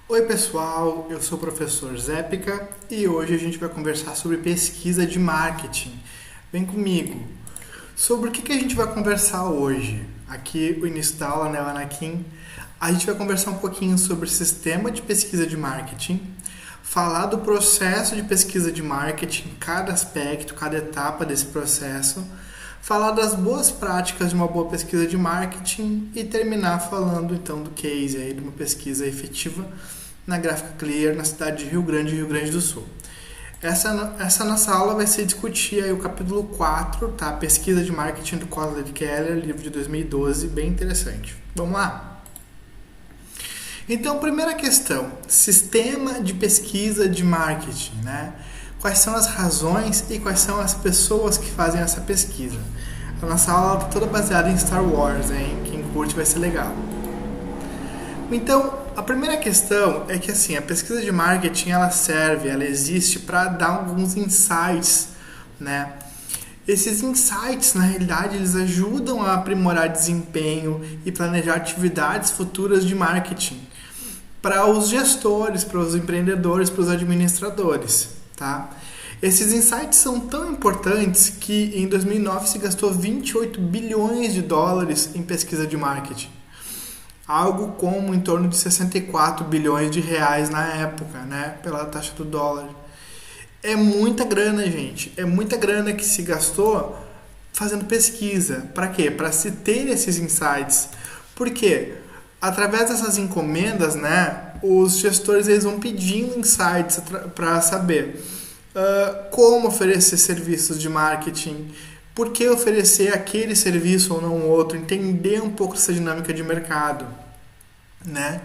Oi pessoal, eu sou o professor Zépica e hoje a gente vai conversar sobre pesquisa de marketing. Vem comigo. Sobre o que a gente vai conversar hoje? Aqui o início da aula, né, Anakin? A gente vai conversar um pouquinho sobre o sistema de pesquisa de marketing, falar do processo de pesquisa de marketing, cada aspecto, cada etapa desse processo, falar das boas práticas de uma boa pesquisa de marketing e terminar falando então do case aí de uma pesquisa efetiva na Gráfica Clear, na cidade de Rio Grande do Sul. Essa nossa aula vai ser discutir aí o capítulo 4, tá? Pesquisa de marketing do Kotler Keller, livro de 2012, bem interessante. Vamos lá? Então, primeira questão, sistema de pesquisa de marketing, né? Quais são as razões e quais são as pessoas que fazem essa pesquisa? A nossa aula está toda baseada em Star Wars, hein? Quem curte vai ser legal. Então, a primeira questão é que assim, a pesquisa de marketing ela existe para dar alguns insights, né? Esses insights, na realidade, eles ajudam a aprimorar desempenho e planejar atividades futuras de marketing para os gestores, para os empreendedores, para os administradores, tá? Esses insights são tão importantes que em 2009 se gastou 28 bilhões de dólares em pesquisa de marketing. Algo como em torno de 64 bilhões de reais na época, né? Pela taxa do dólar. É muita grana, gente. É muita grana que se gastou fazendo pesquisa. Para quê? Para se ter esses insights. Por quê? Através dessas encomendas, né? Os gestores eles vão pedindo insights para saber como oferecer serviços de marketing, por que oferecer aquele serviço ou não outro, entender um pouco essa dinâmica de mercado, né?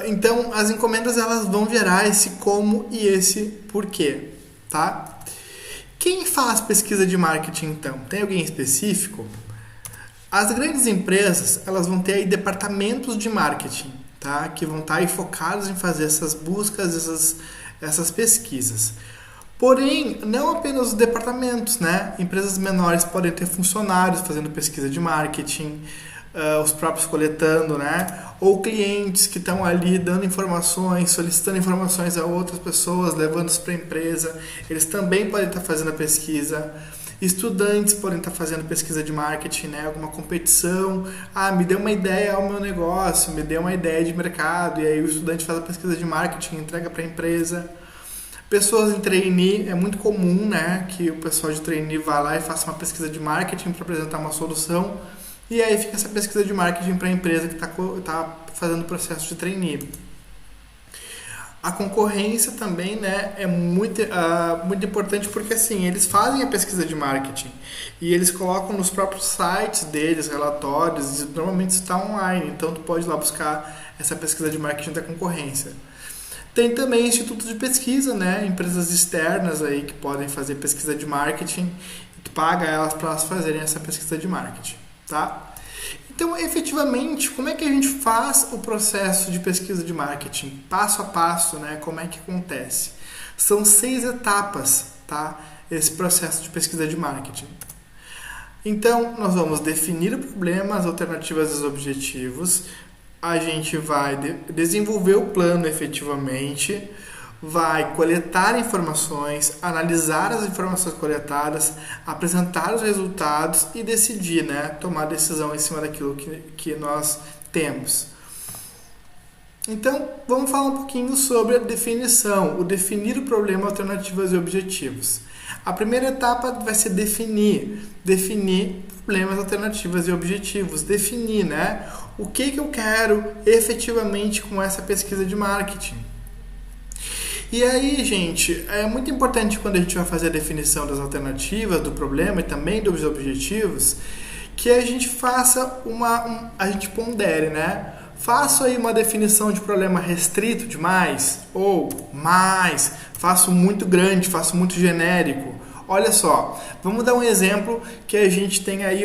Então, as encomendas elas vão gerar esse como e esse porquê, tá? Quem faz pesquisa de marketing, então? Tem alguém específico? As grandes empresas, elas vão ter aí departamentos de marketing, tá? Que vão estar aí focados em fazer essas buscas, essas pesquisas. Porém, não apenas os departamentos, né? Empresas menores podem ter funcionários fazendo pesquisa de marketing, os próprios coletando, né? Ou clientes que estão ali dando informações, solicitando informações a outras pessoas, levando-os para a empresa. Eles também podem estar fazendo a pesquisa. Estudantes podem estar fazendo pesquisa de marketing, né? Alguma competição. Me deu uma ideia ao meu negócio, me deu uma ideia de mercado. E aí o estudante faz a pesquisa de marketing, entrega para a empresa. Pessoas em trainee, é muito comum, né, que o pessoal de trainee vá lá e faça uma pesquisa de marketing para apresentar uma solução e aí fica essa pesquisa de marketing para a empresa que está fazendo o processo de trainee. A concorrência também, né, é muito importante porque assim, eles fazem a pesquisa de marketing e eles colocam nos próprios sites deles relatórios, e normalmente isso está online, então tu pode ir lá buscar essa pesquisa de marketing da concorrência. Tem também institutos de pesquisa, né? Empresas externas aí que podem fazer pesquisa de marketing e tu paga elas para elas fazerem essa pesquisa de marketing, tá? Então, efetivamente, como é que a gente faz o processo de pesquisa de marketing? Passo a passo, né? Como é que acontece? São 6 etapas, tá? Esse processo de pesquisa de marketing. Então, nós vamos definir o problema, as alternativas e os objetivos. A gente vai desenvolver o plano efetivamente, vai coletar informações, analisar as informações coletadas, apresentar os resultados e decidir, né? Tomar decisão em cima daquilo que nós temos. Então, vamos falar um pouquinho sobre a definição, o definir o problema, alternativas e objetivos. A primeira etapa vai ser definir problemas, alternativas e objetivos, definir, né? O que eu quero efetivamente com essa pesquisa de marketing. E aí, gente, é muito importante quando a gente vai fazer a definição das alternativas, do problema e também dos objetivos, que a gente faça a gente pondere, né? Faço aí uma definição de problema restrito demais ou mais, faço muito grande, faço muito genérico. Olha só, vamos dar um exemplo que a gente tem aí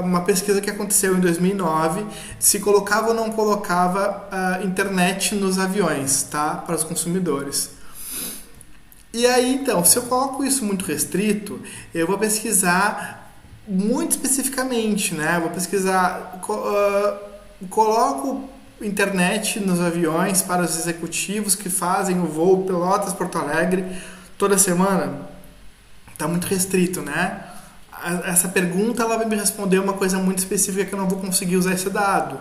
uma pesquisa que aconteceu em 2009, se colocava ou não colocava internet nos aviões, tá? Para os consumidores. E aí, então, se eu coloco isso muito restrito, eu vou pesquisar muito especificamente, né? Vou pesquisar, coloco internet nos aviões para os executivos que fazem o voo Pelotas-Porto Alegre toda semana? Está muito restrito, né? Essa pergunta ela vai me responder uma coisa muito específica que eu não vou conseguir usar esse dado.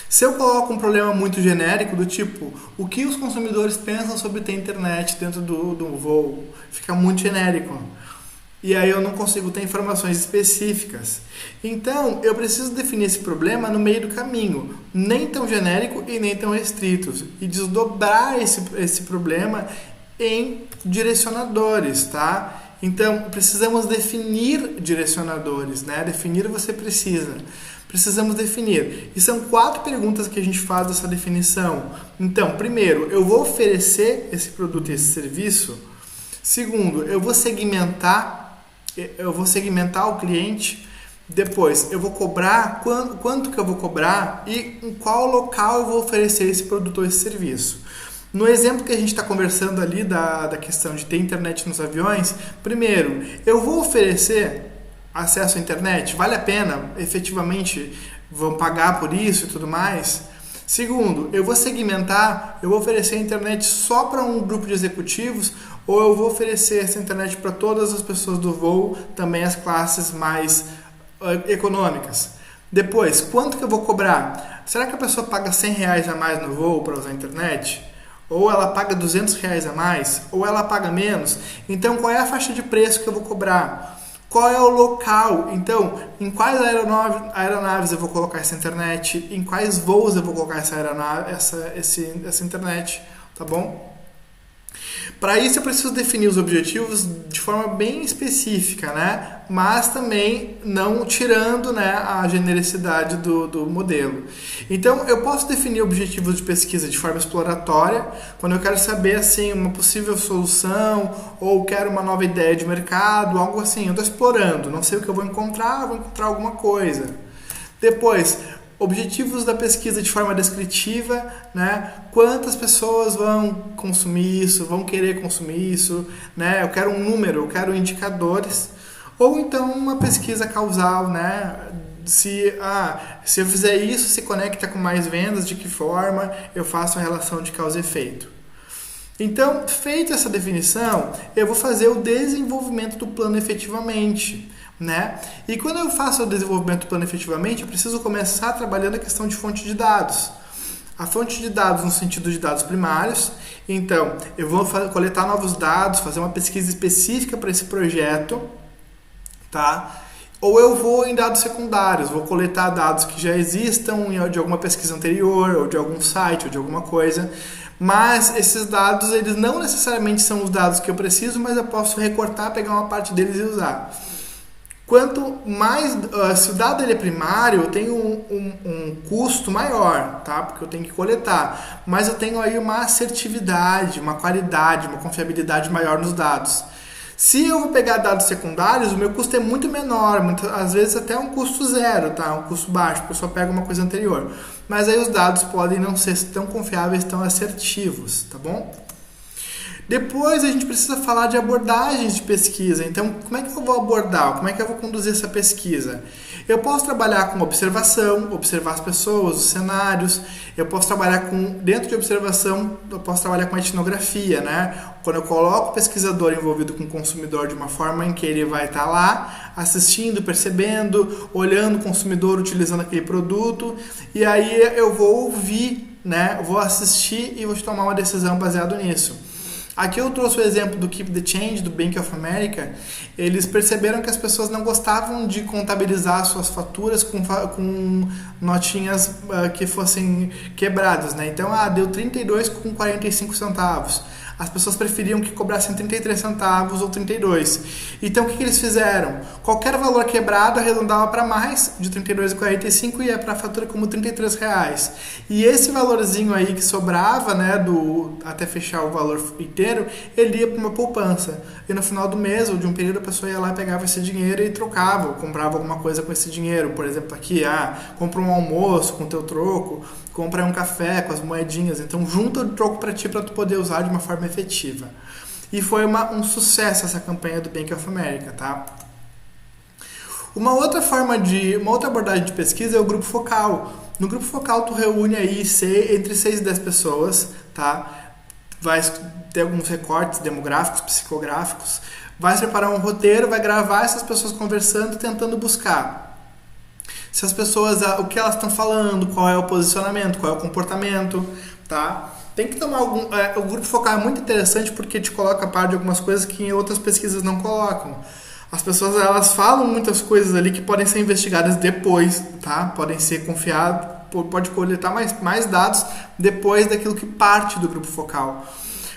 Se eu coloco um problema muito genérico do tipo, o que os consumidores pensam sobre ter internet dentro do voo? Fica muito genérico. E aí eu não consigo ter informações específicas. Então, eu preciso definir esse problema no meio do caminho, nem tão genérico e nem tão restrito, e desdobrar esse problema em direcionadores, tá? Então, precisamos definir direcionadores, né? Definir você precisa. Precisamos definir. E são 4 perguntas que a gente faz dessa definição. Então, primeiro, eu vou oferecer esse produto e esse serviço. Segundo, eu vou segmentar o cliente. Depois, eu vou cobrar, quanto que eu vou cobrar e em qual local eu vou oferecer esse produto ou esse serviço. No exemplo que a gente está conversando ali da questão de ter internet nos aviões, primeiro, eu vou oferecer acesso à internet? Vale a pena? Efetivamente vão pagar por isso e tudo mais? Segundo, eu vou segmentar, eu vou oferecer a internet só para um grupo de executivos ou eu vou oferecer essa internet para todas as pessoas do voo, também as classes mais econômicas? Depois, quanto que eu vou cobrar? Será que a pessoa paga R$100 a mais no voo para usar a internet? Ou ela paga R$200 a mais? Ou ela paga menos? Então, qual é a faixa de preço que eu vou cobrar? Qual é o local? Então, em quais aeronaves eu vou colocar essa internet? Em quais voos eu vou colocar essa internet? Tá bom? Para isso eu preciso definir os objetivos de forma bem específica, né? Mas também não tirando, né, a genericidade do modelo. Então eu posso definir objetivos de pesquisa de forma exploratória, quando eu quero saber assim, uma possível solução ou quero uma nova ideia de mercado, algo assim. Eu estou explorando, não sei o que eu vou encontrar alguma coisa. Depois, objetivos da pesquisa de forma descritiva, né? Quantas pessoas vão consumir isso, vão querer consumir isso, né? Eu quero um número, eu quero indicadores. Ou então uma pesquisa causal, né? Se eu fizer isso, se conecta com mais vendas, de que forma eu faço a relação de causa e efeito. Então, feita essa definição, eu vou fazer o desenvolvimento do plano efetivamente, né? E quando eu faço o desenvolvimento do plano efetivamente, eu preciso começar trabalhando a questão de fonte de dados. A fonte de dados no sentido de dados primários. Então, eu vou coletar novos dados, fazer uma pesquisa específica para esse projeto, tá? Ou eu vou em dados secundários, vou coletar dados que já existam de alguma pesquisa anterior, ou de algum site, ou de alguma coisa. Mas esses dados, eles não necessariamente são os dados que eu preciso, mas eu posso recortar, pegar uma parte deles e usar. Quanto mais, se o dado ele é primário, eu tenho um custo maior, tá? Porque eu tenho que coletar. Mas eu tenho aí uma assertividade, uma qualidade, uma confiabilidade maior nos dados. Se eu vou pegar dados secundários, o meu custo é muito menor, às vezes até um custo zero, tá? Um custo baixo, porque eu só pego uma coisa anterior. Mas aí os dados podem não ser tão confiáveis, tão assertivos, tá bom? Depois a gente precisa falar de abordagens de pesquisa. Então, como é que eu vou abordar? Como é que eu vou conduzir essa pesquisa? Eu posso trabalhar com observação, observar as pessoas, os cenários. Eu posso trabalhar dentro de observação, eu posso trabalhar com etnografia, né? Quando eu coloco o pesquisador envolvido com o consumidor de uma forma em que ele vai estar lá, assistindo, percebendo, olhando o consumidor utilizando aquele produto. E aí eu vou ouvir, né? Eu vou assistir e vou tomar uma decisão baseado nisso. Aqui eu trouxe o exemplo do Keep the Change, do Bank of America. Eles perceberam que as pessoas não gostavam de contabilizar suas faturas com notinhas que fossem quebradas, né? Então, deu 32 com 45 centavos. As pessoas preferiam que cobrassem 33 centavos ou 32. Então, o que eles fizeram? Qualquer valor quebrado arredondava para mais, de 32 e 45, e ia para a fatura como R$33. E esse valorzinho aí que sobrava, né, até fechar o valor inteiro, ele ia para uma poupança. E no final do mês ou de um período, a pessoa ia lá, pegava esse dinheiro e trocava, ou comprava alguma coisa com esse dinheiro. Por exemplo, aqui, compra um almoço com o teu troco, compra um café com as moedinhas. Então, junta o troco para ti, para tu poder usar de uma forma efetiva. E foi um sucesso essa campanha do Bank of America, tá? Uma outra abordagem de pesquisa é o grupo focal. No grupo focal tu reúne aí entre 6 e 10 pessoas, tá? Vai ter alguns recortes demográficos, psicográficos, vai preparar um roteiro, vai gravar essas pessoas conversando, tentando buscar se as pessoas, o que elas estão falando, qual é o posicionamento, qual é o comportamento, tá? Tem que tomar o grupo focal é muito interessante porque te coloca a par de algumas coisas que em outras pesquisas não colocam. As pessoas, elas falam muitas coisas ali que podem ser investigadas depois, tá? Podem ser confiadas, pode coletar mais dados depois daquilo que parte do grupo focal.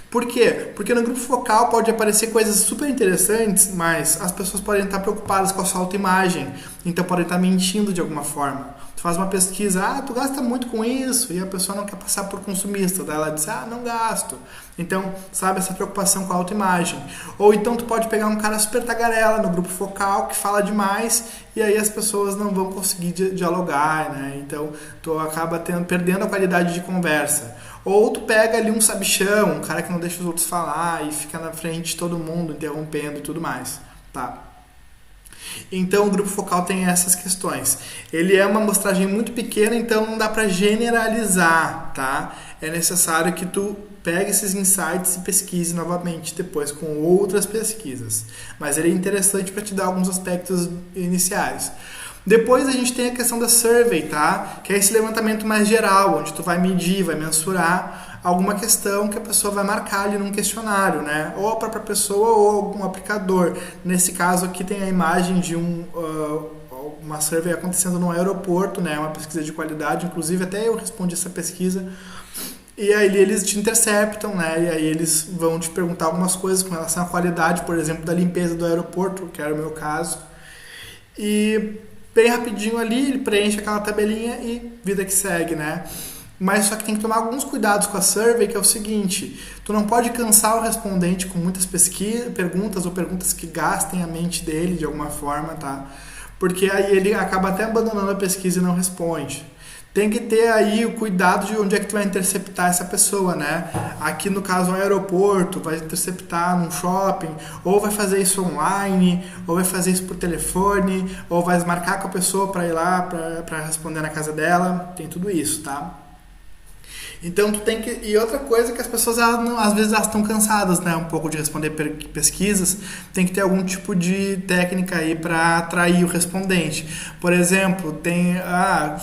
Por quê? Porque no grupo focal pode aparecer coisas super interessantes, mas as pessoas podem estar preocupadas com a sua autoimagem, então podem estar mentindo de alguma forma. Tu faz uma pesquisa, tu gasta muito com isso, e a pessoa não quer passar por consumista, daí ela diz, não gasto. Então, sabe, essa preocupação com a autoimagem. Ou então tu pode pegar um cara super tagarela no grupo focal, que fala demais, e aí as pessoas não vão conseguir dialogar, né? Então, tu acaba perdendo a qualidade de conversa. Ou tu pega ali um sabichão, um cara que não deixa os outros falar e fica na frente de todo mundo, interrompendo e tudo mais, tá? Então o grupo focal tem essas questões. Ele é uma amostragem muito pequena, então não dá para generalizar, tá? É necessário que tu pegue esses insights e pesquise novamente depois com outras pesquisas. Mas ele é interessante para te dar alguns aspectos iniciais. Depois a gente tem a questão da survey, tá? Que é esse levantamento mais geral, onde tu vai medir, vai mensurar alguma questão que a pessoa vai marcar ali num questionário, né? Ou a própria pessoa ou algum aplicador. Nesse caso aqui tem a imagem de uma survey acontecendo no aeroporto, né? Uma pesquisa de qualidade, inclusive até eu respondi essa pesquisa. E aí eles te interceptam, né? E aí eles vão te perguntar algumas coisas com relação à qualidade, por exemplo, da limpeza do aeroporto, que era o meu caso. E bem rapidinho ali, ele preenche aquela tabelinha e vida que segue, né? Mas só que tem que tomar alguns cuidados com a survey, que é o seguinte, tu não pode cansar o respondente com muitas perguntas ou perguntas que gastem a mente dele de alguma forma, tá? Porque aí ele acaba até abandonando a pesquisa e não responde. Tem que ter aí o cuidado de onde é que tu vai interceptar essa pessoa, né? Aqui no caso, um aeroporto, vai interceptar num shopping, ou vai fazer isso online, ou vai fazer isso por telefone, ou vai marcar com a pessoa para ir lá, para responder na casa dela, tem tudo isso, tá? Então tu tem que... E outra coisa que as pessoas, às vezes elas estão cansadas, né? Um pouco de responder pesquisas, tem que ter algum tipo de técnica aí para atrair o respondente. Por exemplo, tem...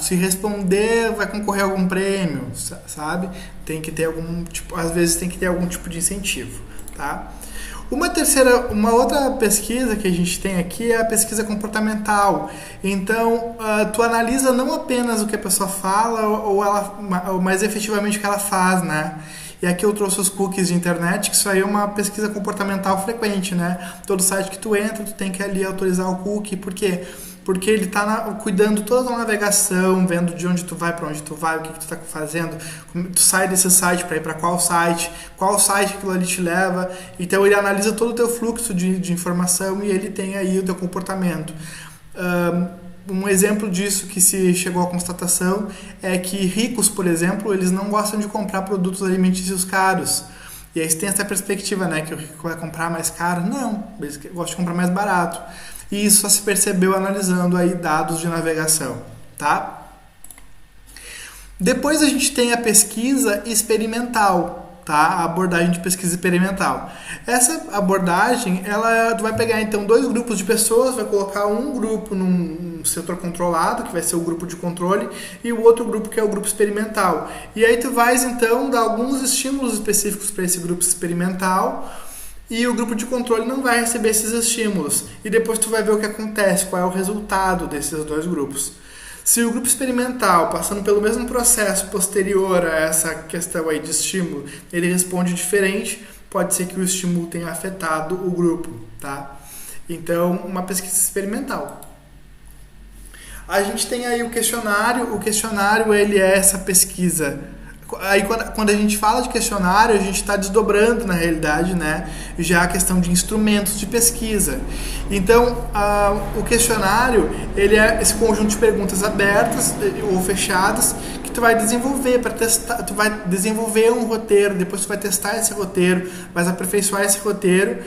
se responder vai concorrer a algum prêmio, sabe? Tem que ter algum tipo... Às vezes tem que ter algum tipo de incentivo, tá? Uma outra pesquisa que a gente tem aqui é a pesquisa comportamental. Então, tu analisa não apenas o que a pessoa fala, mas efetivamente o que ela faz, né? E aqui eu trouxe os cookies de internet, que isso aí é uma pesquisa comportamental frequente, né? Todo site que tu entra, tu tem que ali autorizar o cookie. Por quê? Porque ele está cuidando toda a navegação, vendo de onde tu vai, para onde tu vai, o que tu está fazendo, tu sai desse site para ir para qual site aquilo ali te leva. Então ele analisa todo o teu fluxo de informação e ele tem aí o teu comportamento. Um exemplo disso que se chegou à constatação é que ricos, por exemplo, eles não gostam de comprar produtos alimentícios caros. E aí você tem essa perspectiva, né, que o rico vai comprar mais caro. Não, eles gostam de comprar mais barato. E isso só se percebeu analisando aí dados de navegação, tá? Depois a gente tem a pesquisa experimental, tá? A abordagem de pesquisa experimental. Essa abordagem, tu vai pegar então 2 grupos de pessoas, vai colocar um grupo num setor controlado, que vai ser o grupo de controle, e o outro grupo que é o grupo experimental. E aí tu vais então dar alguns estímulos específicos para esse grupo experimental, e o grupo de controle não vai receber esses estímulos. E depois tu vai ver o que acontece, qual é o resultado desses 2 grupos. Se o grupo experimental, passando pelo mesmo processo posterior a essa questão aí de estímulo, ele responde diferente, pode ser que o estímulo tenha afetado o grupo, tá? Então, uma pesquisa experimental. A gente tem aí o questionário ele é essa pesquisa. Aí quando a gente fala de questionário, a gente está desdobrando na realidade, né, já a questão de instrumentos de pesquisa. Então, o questionário ele é esse conjunto de perguntas abertas ou fechadas que tu vai desenvolver para testar. Tu vai desenvolver um roteiro, depois tu vai testar esse roteiro, vai aperfeiçoar esse roteiro,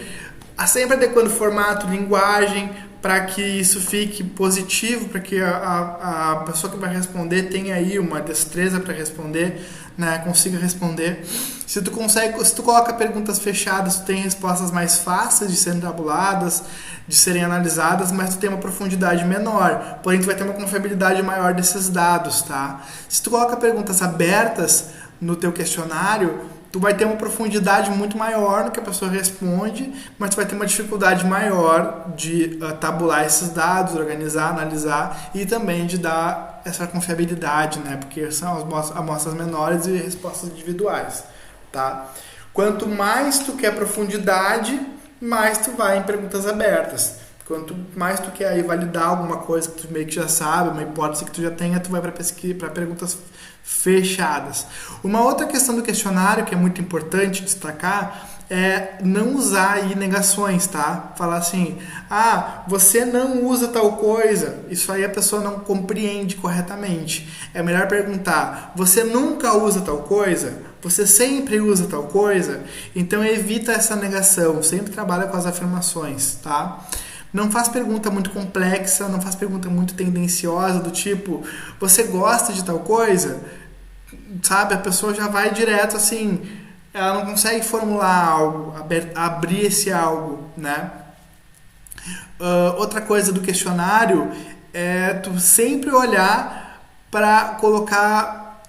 sempre adequando formato, linguagem, para que isso fique positivo, para que a pessoa que vai responder tenha aí uma destreza para responder, né, consiga responder. Se tu coloca perguntas fechadas, tu tem respostas mais fáceis de serem tabuladas, de serem analisadas, mas tu tem uma profundidade menor, porém tu vai ter uma confiabilidade maior desses dados, tá? Se tu coloca perguntas abertas no teu questionário, tu vai ter uma profundidade muito maior no que a pessoa responde, mas tu vai ter uma dificuldade maior de tabular esses dados, organizar, analisar e também de dar essa confiabilidade, né? Porque são amostras menores e respostas individuais, tá? Quanto mais tu quer profundidade, mais tu vai em perguntas abertas. Quanto mais tu quer aí validar alguma coisa que tu meio que já sabe, uma hipótese que tu já tenha, tu vai para perguntas fechadas. Uma outra questão do questionário que é muito importante destacar é não usar aí negações, tá? Falar assim, você não usa tal coisa, isso aí a pessoa não compreende corretamente. É melhor perguntar, você nunca usa tal coisa? Você sempre usa tal coisa? Então evita essa negação, sempre trabalha com as afirmações, tá? Não faz pergunta muito complexa, não faz pergunta muito tendenciosa, do tipo, você gosta de tal coisa? Sabe, a pessoa já vai direto assim, ela não consegue formular algo, abrir esse algo, né? Outra coisa do questionário é tu sempre olhar para colocar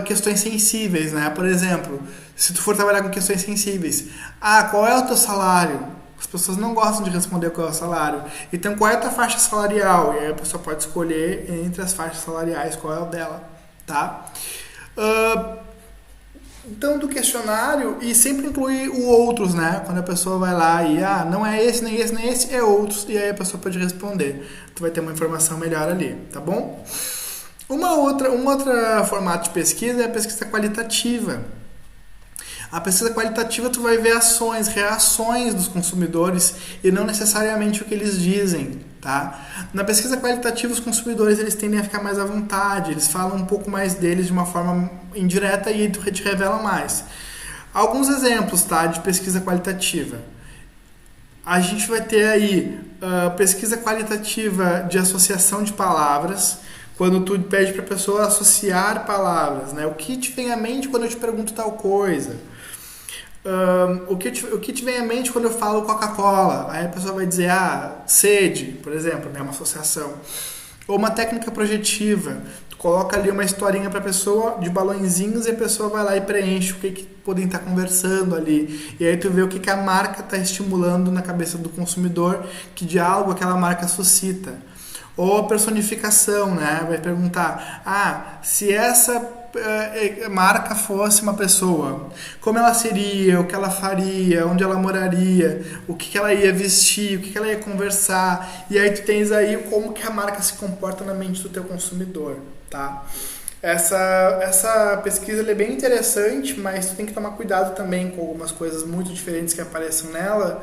questões sensíveis, né? Por exemplo, se tu for trabalhar com questões sensíveis, qual é o teu salário? As pessoas não gostam de responder qual é o salário. Então, qual é a tua faixa salarial? E aí a pessoa pode escolher entre as faixas salariais qual é o dela, tá? Então, do questionário, e sempre inclui o outros, né? Quando a pessoa vai lá e, não é esse, nem esse, nem esse, é outros. E aí a pessoa pode responder. Tu vai ter uma informação melhor ali, tá bom? Um outro formato de pesquisa é a pesquisa qualitativa. A pesquisa qualitativa tu vai ver ações, reações dos consumidores e não necessariamente o que eles dizem, tá? Na pesquisa qualitativa os consumidores eles tendem a ficar mais à vontade, eles falam um pouco mais deles de uma forma indireta e te revelam mais. Alguns exemplos, tá, de pesquisa qualitativa. A gente vai ter aí pesquisa qualitativa de associação de palavras, quando tu pede para a pessoa associar palavras, né? O que te vem à mente quando eu te pergunto tal coisa? O que te vem à mente quando eu falo Coca-Cola? Aí a pessoa vai dizer, sede, por exemplo, né? Uma associação. Ou uma técnica projetiva. Tu coloca ali uma historinha para a pessoa de balõezinhos e a pessoa vai lá e preenche o que podem estar conversando ali. E aí tu vê o que a marca está estimulando na cabeça do consumidor, que diálogo aquela marca suscita. Ou a personificação, né? Vai perguntar, se essa marca fosse uma pessoa, como ela seria, o que ela faria, onde ela moraria, o que ela ia vestir, o que ela ia conversar. E aí tu tens aí como que a marca se comporta na mente do teu consumidor, tá? Essa pesquisa ela é bem interessante, mas tu tem que tomar cuidado também com algumas coisas muito diferentes que apareçam nela,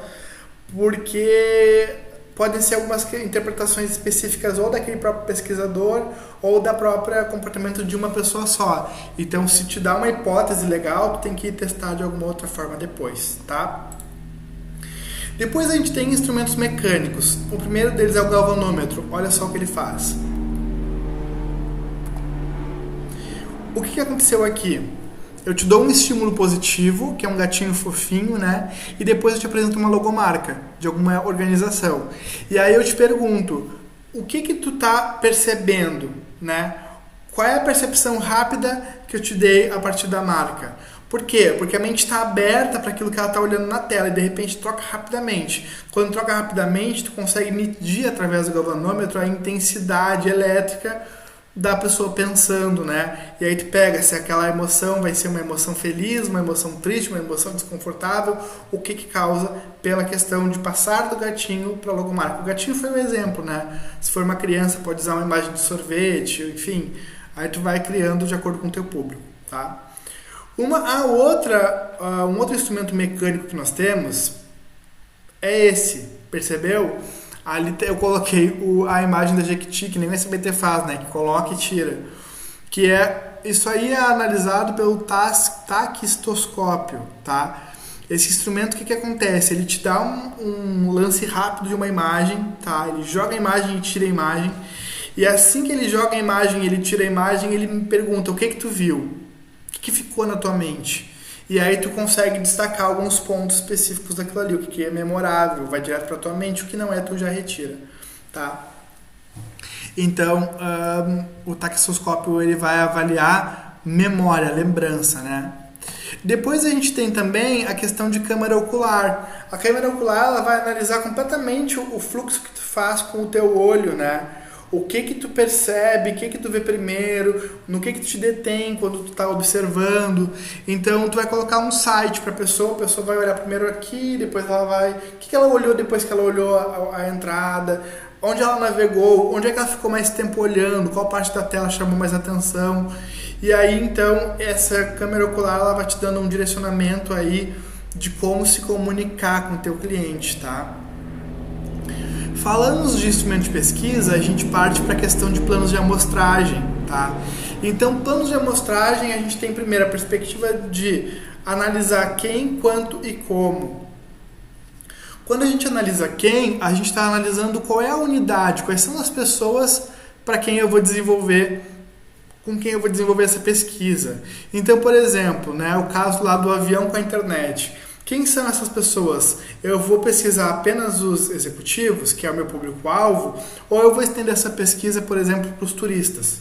porque podem ser algumas interpretações específicas ou daquele próprio pesquisador ou da própria comportamento de uma pessoa só. Então, se te dá uma hipótese legal, tu tem que testar de alguma outra forma depois, tá? Depois a gente tem instrumentos mecânicos. O primeiro deles é o galvanômetro. Olha só o que ele faz. O que aconteceu aqui? Eu te dou um estímulo positivo, que é um gatinho fofinho, né? E depois eu te apresento uma logomarca de alguma organização. E aí eu te pergunto, o que tu tá percebendo, né? Qual é a percepção rápida que eu te dei a partir da marca? Por quê? Porque a mente está aberta para aquilo que ela está olhando na tela e de repente troca rapidamente. Quando troca rapidamente, tu consegue medir através do galvanômetro a intensidade elétrica da pessoa pensando, né? E aí tu pega se aquela emoção vai ser uma emoção feliz, uma emoção triste, uma emoção desconfortável, o que causa pela questão de passar do gatinho para a logomarca. O gatinho foi um exemplo, né? Se for uma criança pode usar uma imagem de sorvete, enfim, aí tu vai criando de acordo com o teu público, tá? Um outro instrumento mecânico que nós temos é esse, percebeu? Ali eu coloquei a imagem da Jequiti, que nem o SBT faz, né? Que coloca e tira. Que isso aí é analisado pelo taquistoscópio, tá? Esse instrumento, o que acontece? Ele te dá um lance rápido de uma imagem, tá? Ele joga a imagem e tira a imagem. E assim que ele joga a imagem, ele tira a imagem, ele me pergunta: o que tu viu? O que ficou na tua mente? E aí tu consegue destacar alguns pontos específicos daquilo ali, o que é memorável, vai direto para tua mente, o que não é tu já retira, tá? Então, o taxoscópio ele vai avaliar memória, lembrança, né? Depois a gente tem também a questão de câmara ocular. A câmara ocular ela vai analisar completamente o fluxo que tu faz com o teu olho, né? O que tu percebe, o que tu vê primeiro, no que tu te detém quando tu tá observando. Então tu vai colocar um site para a pessoa vai olhar primeiro aqui, depois ela vai... O que ela olhou depois que ela olhou a entrada, onde ela navegou, onde é que ela ficou mais tempo olhando, qual parte da tela chamou mais atenção. E aí então essa câmera ocular ela vai te dando um direcionamento aí de como se comunicar com o teu cliente, tá? Falando de instrumento de pesquisa, a gente parte para a questão de planos de amostragem, tá? Então, planos de amostragem, a gente tem primeiro a perspectiva de analisar quem, quanto e como. Quando a gente analisa quem, a gente está analisando qual é a unidade, quais são as pessoas para quem eu vou desenvolver, com quem eu vou desenvolver essa pesquisa. Então, por exemplo, né, o caso lá do avião com a internet. Quem são essas pessoas? Eu vou pesquisar apenas os executivos, que é o meu público-alvo, ou eu vou estender essa pesquisa, por exemplo, para os turistas?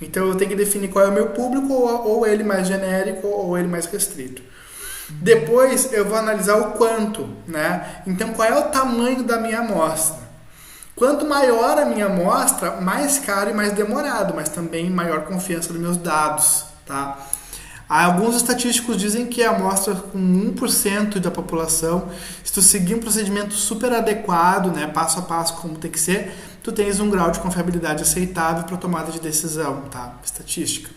Então eu tenho que definir qual é o meu público, ou ele mais genérico, ou ele mais restrito. Depois eu vou analisar o quanto, né? Então qual é o tamanho da minha amostra? Quanto maior a minha amostra, mais caro e mais demorado, mas também maior confiança dos meus dados, tá? Alguns estatísticos dizem que a amostra com 1% da população, se tu seguir um procedimento super adequado, né, passo a passo como tem que ser, tu tens um grau de confiabilidade aceitável para tomada de decisão, tá? Estatística.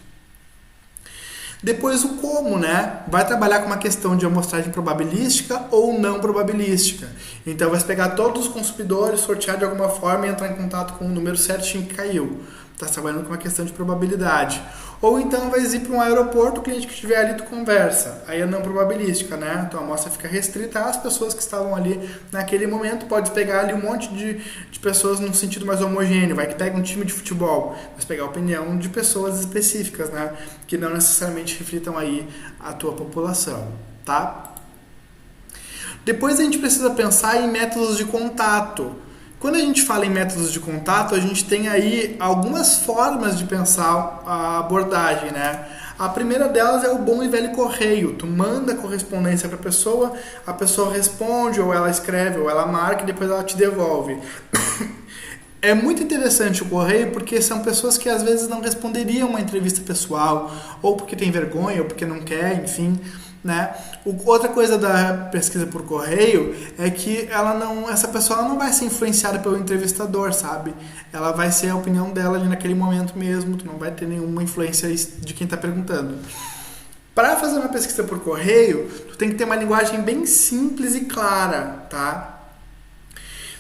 Depois o como, né? Vai trabalhar com uma questão de amostragem probabilística ou não probabilística. Então vai pegar todos os consumidores, sortear de alguma forma e entrar em contato com o número certinho que caiu. Está trabalhando com uma questão de probabilidade. Ou então vai ir para um aeroporto, o cliente que estiver ali tu conversa. Aí é não probabilística, né? Então a amostra fica restrita às pessoas que estavam ali naquele momento. Pode pegar ali um monte de pessoas num sentido mais homogêneo. Vai que pega um time de futebol, mas pegar a opinião de pessoas específicas, né? Que não necessariamente reflitam aí a tua população, tá? Depois a gente precisa pensar em métodos de contato. Quando a gente fala em métodos de contato, a gente tem aí algumas formas de pensar a abordagem, né? A primeira delas é o bom e velho correio. Tu manda correspondência para a pessoa responde, ou ela escreve, ou ela marca e depois ela te devolve. É muito interessante o correio porque são pessoas que às vezes não responderiam uma entrevista pessoal, ou porque tem vergonha, ou porque não quer, enfim, né? Outra coisa da pesquisa por correio é que essa pessoa não vai ser influenciada pelo entrevistador, sabe? Ela vai ser a opinião dela ali naquele momento mesmo, tu não vai ter nenhuma influência de quem está perguntando. Para fazer uma pesquisa por correio, tu tem que ter uma linguagem bem simples e clara, tá?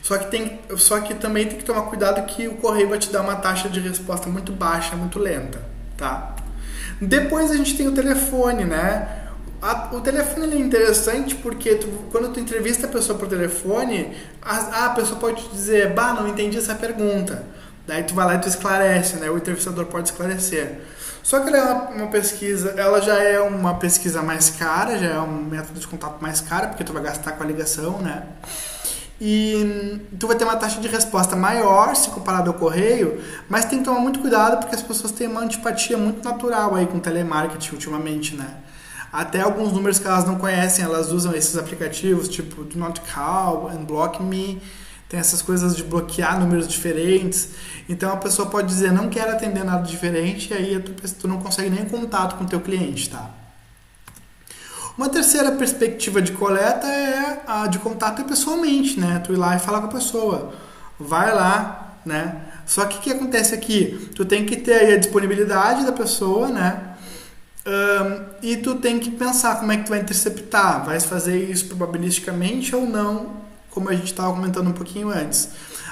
Só que também tem que tomar cuidado que o correio vai te dar uma taxa de resposta muito baixa, muito lenta, tá? Depois a gente tem o telefone, né? O telefone é interessante porque quando tu entrevista a pessoa por telefone, a pessoa pode te dizer, não entendi essa pergunta. Daí tu vai lá e tu esclarece, né? O entrevistador pode esclarecer. Só que ela é uma pesquisa, ela já é uma pesquisa mais cara, já é um método de contato mais caro, porque tu vai gastar com a ligação, né? E tu vai ter uma taxa de resposta maior se comparado ao correio, mas tem que tomar muito cuidado porque as pessoas têm uma antipatia muito natural aí com telemarketing ultimamente, né? Até alguns números que elas não conhecem, elas usam esses aplicativos tipo Do Not Call, Unblock Me, tem essas coisas de bloquear números diferentes. Então a pessoa pode dizer, não quero atender nada diferente, e aí tu não consegue nem contato com o teu cliente, tá? Uma terceira perspectiva de coleta é a de contato pessoalmente, né? Tu ir lá e falar com a pessoa. Vai lá, né? Só que o que acontece aqui? Tu tem que ter aí a disponibilidade da pessoa, né? E tu tem que pensar como é que tu vai interceptar. Vai fazer isso probabilisticamente ou não, como a gente estava comentando um pouquinho antes.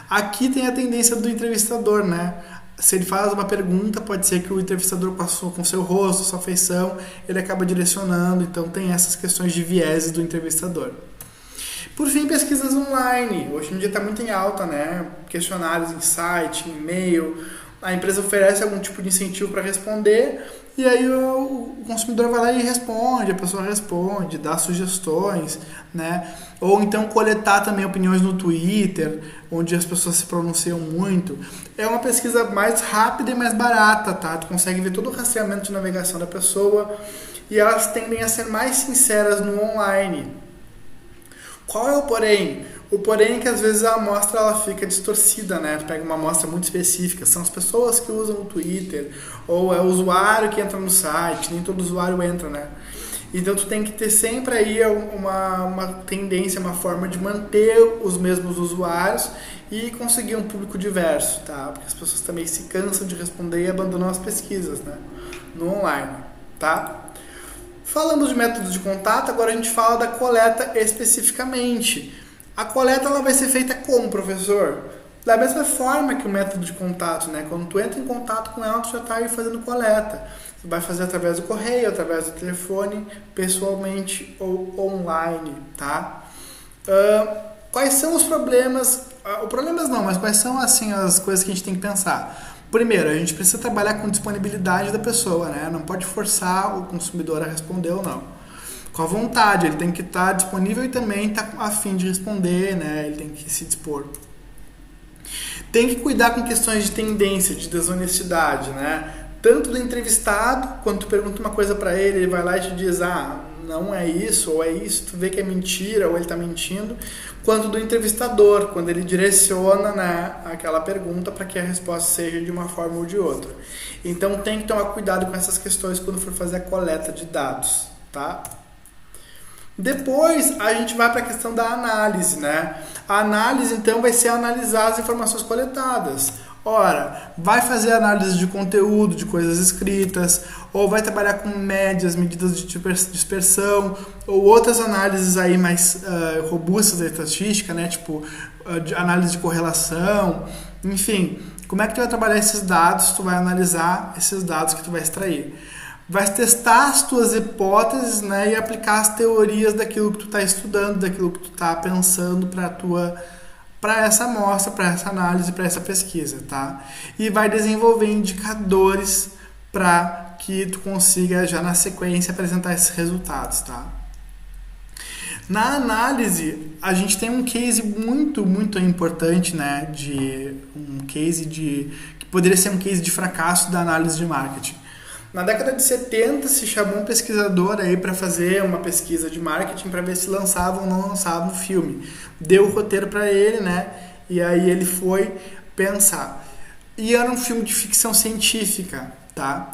Aqui tem a tendência do entrevistador, né? Se ele faz uma pergunta, pode ser que o entrevistador passou com seu rosto, sua feição, ele acaba direcionando, então tem essas questões de vieses do entrevistador. Por fim, pesquisas online. Hoje em dia está muito em alta, né? Questionários em site, e-mail. A empresa oferece algum tipo de incentivo para responder e aí o consumidor vai lá e responde, a pessoa responde, dá sugestões, né? Ou então coletar também opiniões no Twitter, onde as pessoas se pronunciam muito. É uma pesquisa mais rápida e mais barata, tá? Tu consegue ver todo o rastreamento de navegação da pessoa e elas tendem a ser mais sinceras no online. Qual é o porém? O porém é que às vezes a amostra ela fica distorcida, né? Tu pega uma amostra muito específica, são as pessoas que usam o Twitter, ou é o usuário que entra no site, nem todo usuário entra, né? Então tu tem que ter sempre aí uma tendência, uma forma de manter os mesmos usuários e conseguir um público diverso, tá? Porque as pessoas também se cansam de responder e abandonam as pesquisas, né? No online, tá? Falamos de métodos de contato, agora a gente fala da coleta especificamente. A coleta ela vai ser feita como, professor? Da mesma forma que o método de contato, né? Quando tu entra em contato com ela, tu já está aí fazendo coleta. Você vai fazer através do correio, através do telefone, pessoalmente ou online, tá? Quais são os problemas? Problemas não, mas quais são assim as coisas que a gente tem que pensar? Primeiro, a gente precisa trabalhar com disponibilidade da pessoa, né? Não pode forçar o consumidor a responder ou não. Com a vontade, ele tem que estar disponível e também estar a fim de responder, né? Ele tem que se dispor. Tem que cuidar com questões de tendência, de desonestidade, né? Tanto do entrevistado, quando tu pergunta uma coisa para ele, ele vai lá e te diz, não é isso, ou é isso, tu vê que é mentira, ou ele está mentindo, quanto do entrevistador, quando ele direciona, né, aquela pergunta para que a resposta seja de uma forma ou de outra. Então tem que tomar cuidado com essas questões quando for fazer a coleta de dados, tá? Depois a gente vai para a questão da análise, né? A análise então vai ser analisar as informações coletadas. Ora, vai fazer análise de conteúdo, de coisas escritas, ou vai trabalhar com médias, medidas de dispersão, ou outras análises aí mais robustas da estatística, né? Tipo, de análise de correlação, enfim. Como é que tu vai trabalhar esses dados? Tu vai analisar esses dados que tu vai extrair. Vai testar as tuas hipóteses, né, e aplicar as teorias daquilo que tu está estudando, daquilo que tu está pensando para essa amostra, para essa análise, para essa pesquisa, tá? E vai desenvolver indicadores para que tu consiga já na sequência apresentar esses resultados, tá? Na análise, a gente tem um case muito, muito importante, né, que poderia ser um case de fracasso da análise de marketing. Na década de 70 se chamou um pesquisador aí para fazer uma pesquisa de marketing para ver se lançava ou não lançava um filme. Deu o roteiro para ele, né? E aí ele foi pensar. E era um filme de ficção científica, tá?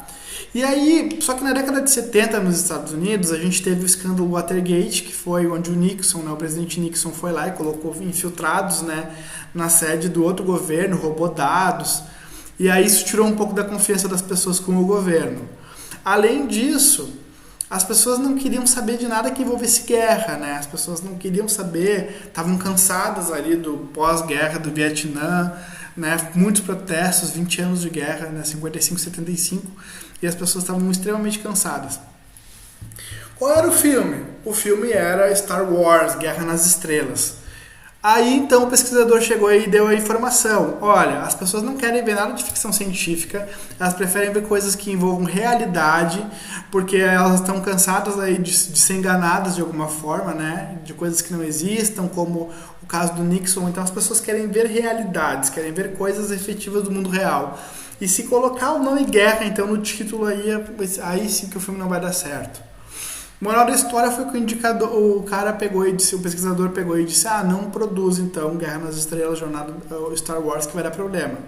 E aí, só que na década de 70 nos Estados Unidos, a gente teve o escândalo Watergate, que foi onde o Nixon, né, o presidente Nixon foi lá e colocou infiltrados, né, na sede do outro governo, roubou dados. E aí isso tirou um pouco da confiança das pessoas com o governo. Além disso, as pessoas não queriam saber de nada que envolvesse guerra, né? As pessoas não queriam saber, estavam cansadas ali do pós-guerra do Vietnã, né? Muitos protestos, 20 anos de guerra, né? 55, 75, e as pessoas estavam extremamente cansadas. Qual era o filme? O filme era Star Wars, Guerra nas Estrelas. Aí então o pesquisador chegou aí e deu a informação. Olha, as pessoas não querem ver nada de ficção científica, elas preferem ver coisas que envolvam realidade, porque elas estão cansadas aí de ser enganadas de alguma forma, né? De coisas que não existam, como o caso do Nixon. Então as pessoas querem ver realidades, querem ver coisas efetivas do mundo real. E se colocar o nome guerra então no título aí sim que o filme não vai dar certo. Moral da história foi que o pesquisador pegou e disse, não produz então Guerra nas Estrelas, Jornada Star Wars, que vai dar problema.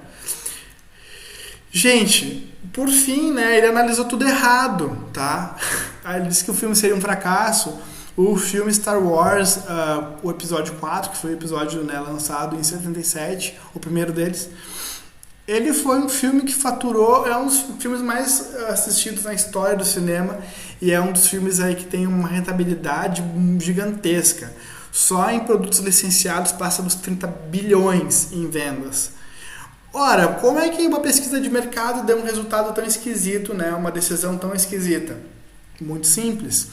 Gente, por fim, né, ele analisou tudo errado, tá? Aí ele disse que o filme seria um fracasso. O filme Star Wars, o episódio 4, que foi o episódio, né, lançado em 77, o primeiro deles, ele foi um filme que faturou, é um dos filmes mais assistidos na história do cinema e é um dos filmes aí que tem uma rentabilidade gigantesca. Só em produtos licenciados passa dos 30 bilhões em vendas. Ora, como é que uma pesquisa de mercado deu um resultado tão esquisito, né? Uma decisão tão esquisita? Muito simples.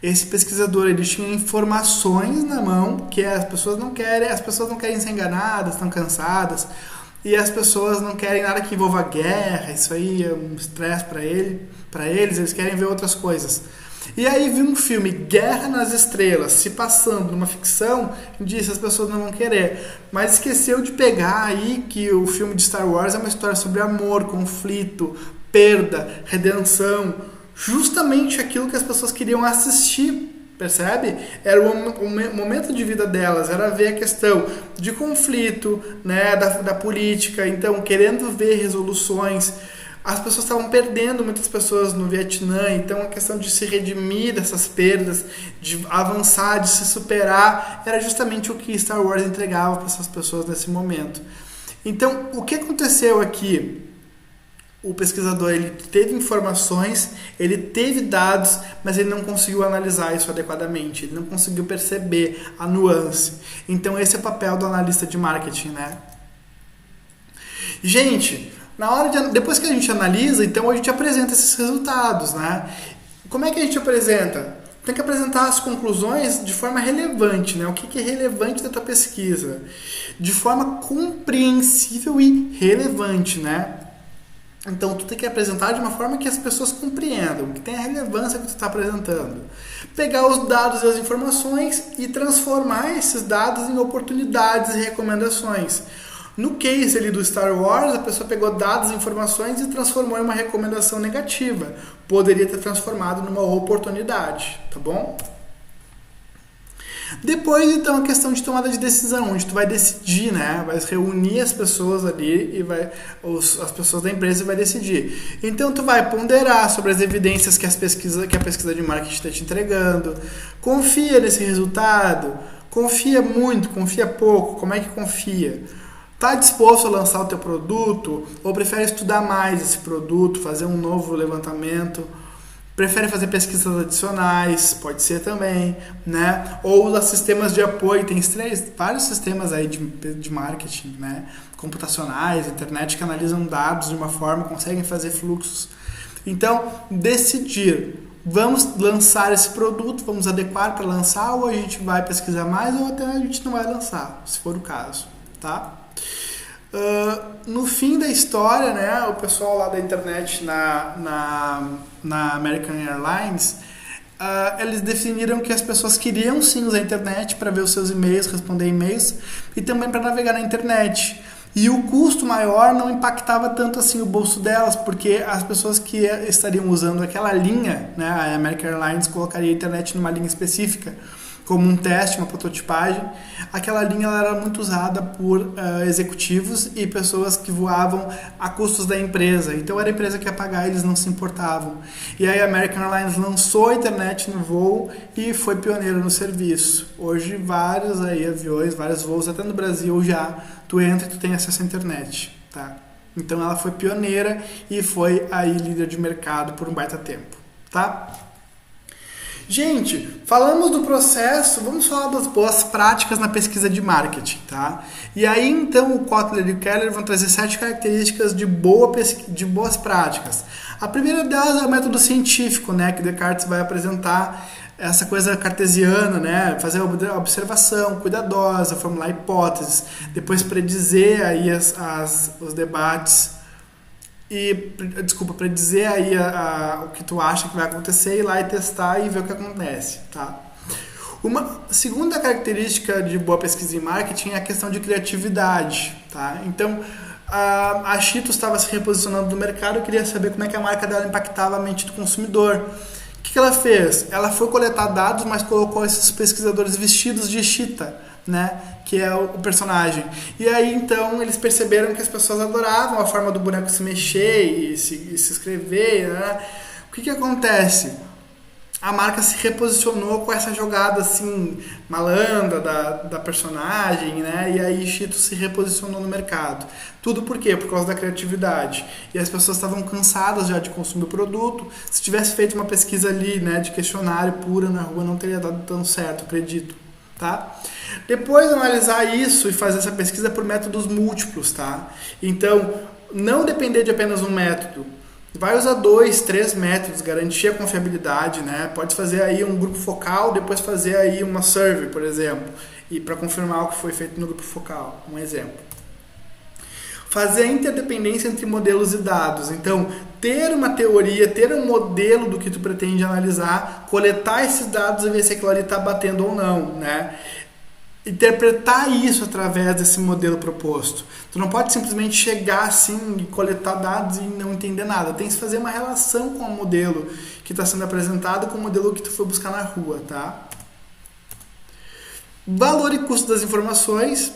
Esse pesquisador, ele tinha informações na mão que as pessoas não querem ser enganadas, estão cansadas, e as pessoas não querem nada que envolva guerra, isso aí é um estresse para eles querem ver outras coisas. E aí viu um filme, Guerra nas Estrelas, se passando numa ficção, e disse as pessoas não vão querer. Mas esqueceu de pegar aí que o filme de Star Wars é uma história sobre amor, conflito, perda, redenção, justamente aquilo que as pessoas queriam assistir. Percebe? Era o momento de vida delas, era ver a questão de conflito, né, da política, então querendo ver resoluções. As pessoas estavam perdendo, muitas pessoas no Vietnã, então a questão de se redimir dessas perdas, de avançar, de se superar, era justamente o que Star Wars entregava para essas pessoas nesse momento. Então, o que aconteceu aqui? O pesquisador, ele teve informações, ele teve dados, mas ele não conseguiu analisar isso adequadamente, ele não conseguiu perceber a nuance. Então esse é o papel do analista de marketing, né? Gente, depois que a gente analisa, então a gente apresenta esses resultados, né? Como é que a gente apresenta? Tem que apresentar as conclusões de forma relevante, né? O que é relevante da tua pesquisa? De forma compreensível e relevante, né? Então, tu tem que apresentar de uma forma que as pessoas compreendam, que tenha a relevância que tu está apresentando. Pegar os dados e as informações e transformar esses dados em oportunidades e recomendações. No case ali do Star Wars, a pessoa pegou dados e informações e transformou em uma recomendação negativa. Poderia ter transformado numa oportunidade, tá bom? Depois, então, a questão de tomada de decisão, onde tu vai decidir, né? Vai reunir as pessoas ali e as pessoas da empresa e vai decidir. Então, tu vai ponderar sobre as evidências que a pesquisa de marketing está te entregando. Confia nesse resultado? Confia muito? Confia pouco? Como é que confia? Está disposto a lançar o teu produto? Ou prefere estudar mais esse produto, fazer um novo levantamento? Prefere fazer pesquisas adicionais, pode ser também, né? Ou usar sistemas de apoio, tem vários sistemas aí de marketing, né? Computacionais, internet, que analisam dados de uma forma, conseguem fazer fluxos. Então, decidir, vamos lançar esse produto, vamos adequar para lançar, ou a gente vai pesquisar mais, ou até a gente não vai lançar, se for o caso, tá? No fim da história, né, o pessoal lá da internet na American Airlines, eles definiram que as pessoas queriam sim usar a internet para ver os seus e-mails, responder e-mails e também para navegar na internet. E o custo maior não impactava tanto assim o bolso delas, porque as pessoas que estariam usando aquela linha, né, a American Airlines colocaria a internet numa linha específica, como um teste, uma prototipagem. Aquela linha ela era muito usada por executivos e pessoas que voavam a custos da empresa. Então era a empresa que ia pagar, eles não se importavam. E aí a American Airlines lançou a internet no voo e foi pioneira no serviço. Hoje vários aviões, vários voos, até no Brasil já, tu entra e tu tem acesso à internet, tá? Então ela foi pioneira e foi aí líder de mercado por um baita tempo, tá? Gente, falamos do processo, vamos falar das boas práticas na pesquisa de marketing, tá? E aí, então, o Kotler e o Keller vão trazer 7 características de boas práticas. A primeira delas é o método científico, né? Que Descartes vai apresentar essa coisa cartesiana, né? Fazer a observação cuidadosa, formular hipóteses, depois predizer aí os debates predizer aí o que tu acha que vai acontecer, ir lá e testar e ver o que acontece, tá? Uma segunda característica de boa pesquisa em marketing é a questão de criatividade, tá? Então, a Cheetos estava se reposicionando no mercado e queria saber como é que a marca dela impactava a mente do consumidor. O que ela fez? Ela foi coletar dados, mas colocou esses pesquisadores vestidos de Cheetah, né? Que é o personagem. E aí, então, eles perceberam que as pessoas adoravam a forma do boneco se mexer e se escrever, né? O que acontece? A marca se reposicionou com essa jogada, assim, malandra da personagem, né? E aí Cheetos se reposicionou no mercado. Tudo por quê? Por causa da criatividade. E as pessoas estavam cansadas já de consumir o produto. Se tivesse feito uma pesquisa ali, né, de questionário pura na rua, não teria dado tão certo, acredito. tá? Depois analisar isso e fazer essa pesquisa por métodos múltiplos, tá? Então, não depender de apenas um método. Vai usar 2, 3 métodos, garantir a confiabilidade, né? Pode fazer aí um grupo focal, depois fazer aí uma survey, por exemplo, e para confirmar o que foi feito no grupo focal, um exemplo. Fazer a interdependência entre modelos e dados. Então, ter uma teoria, ter um modelo do que tu pretende analisar, coletar esses dados e ver se aquilo ali está batendo ou não, né? Interpretar isso através desse modelo proposto. Tu não pode simplesmente chegar assim e coletar dados e não entender nada. Tem que fazer uma relação com o modelo que está sendo apresentado com o modelo que tu foi buscar na rua, tá? Valor e custo das informações.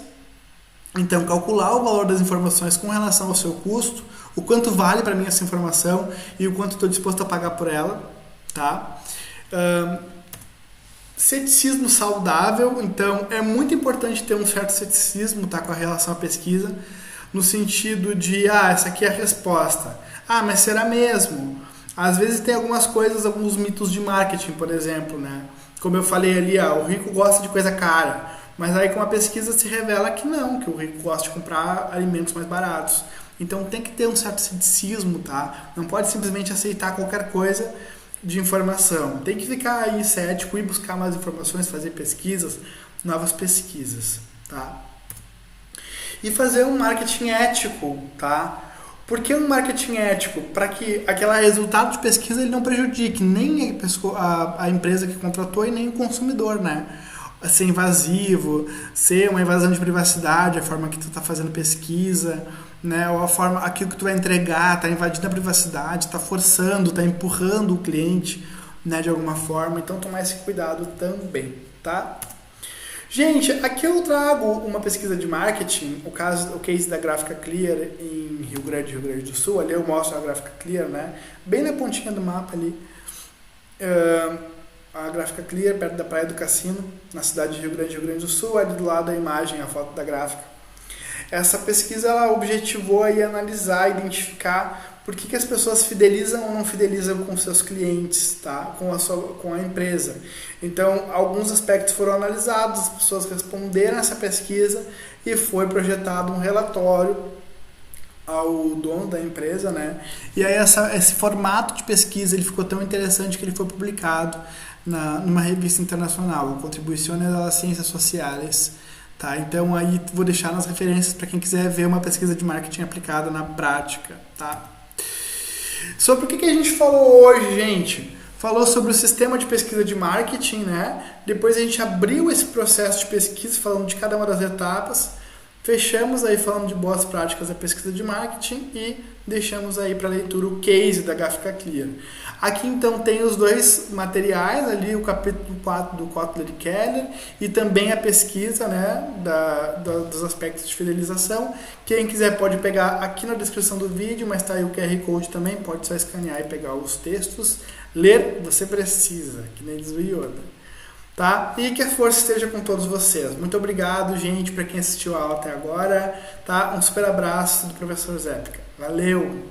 Então, calcular o valor das informações com relação ao seu custo, o quanto vale para mim essa informação e o quanto estou disposto a pagar por ela, tá? Ceticismo saudável, então é muito importante ter um certo ceticismo, tá, com a relação à pesquisa, no sentido de, essa aqui é a resposta. Mas será mesmo? Às vezes tem algumas coisas, alguns mitos de marketing, por exemplo, né? Como eu falei ali, o rico gosta de coisa cara, mas aí com a pesquisa se revela que não, que o rico gosta de comprar alimentos mais baratos. Então tem que ter um certo ceticismo, tá? Não pode simplesmente aceitar qualquer coisa de informação. Tem que ficar aí cético e buscar mais informações, fazer pesquisas, novas pesquisas, tá? E fazer um marketing ético, tá? Por que um marketing ético? Para que aquele resultado de pesquisa ele não prejudique nem a empresa que contratou e nem o consumidor, né? Ser invasivo, ser uma invasão de privacidade, a forma que tu está fazendo pesquisa, né? Ou a forma, aquilo que tu vai entregar, está invadindo a privacidade, está forçando, está empurrando o cliente, né, de alguma forma. Então, tomar esse cuidado também, tá? Gente, aqui eu trago uma pesquisa de marketing, o case da Gráfica Clear em Rio Grande do Sul. Ali eu mostro a Gráfica Clear, né? Bem na pontinha do mapa ali. A Gráfica Clear, perto da Praia do Cassino, na cidade de Rio Grande do Sul, ali do lado da imagem, a foto da gráfica. Essa pesquisa ela objetivou aí analisar, identificar por que as pessoas fidelizam ou não fidelizam com seus clientes, tá? com a empresa. Então, alguns aspectos foram analisados, as pessoas responderam essa pesquisa e foi projetado um relatório ao dono da empresa, né? E aí esse formato de pesquisa ele ficou tão interessante que ele foi publicado numa revista internacional, Contribuições às Ciências Sociais. Tá? Então aí vou deixar nas referências para quem quiser ver uma pesquisa de marketing aplicada na prática. Tá? Sobre o que a gente falou hoje, gente? Falou sobre o sistema de pesquisa de marketing, né? Depois a gente abriu esse processo de pesquisa falando de cada uma das etapas. Fechamos aí falando de boas práticas da pesquisa de marketing e deixamos aí para leitura o case da Gráfica Clear. Aqui então tem os dois materiais, ali o capítulo 4 do Kotler e Keller e também a pesquisa, né, dos aspectos de fidelização. Quem quiser pode pegar aqui na descrição do vídeo, mas está aí o QR Code também, pode só escanear e pegar os textos. Ler você precisa, que nem diz o Yoda. Tá? E que a força esteja com todos vocês. Muito obrigado, gente, para quem assistiu a aula até agora. Tá? Um super abraço do professor Zépica. Valeu!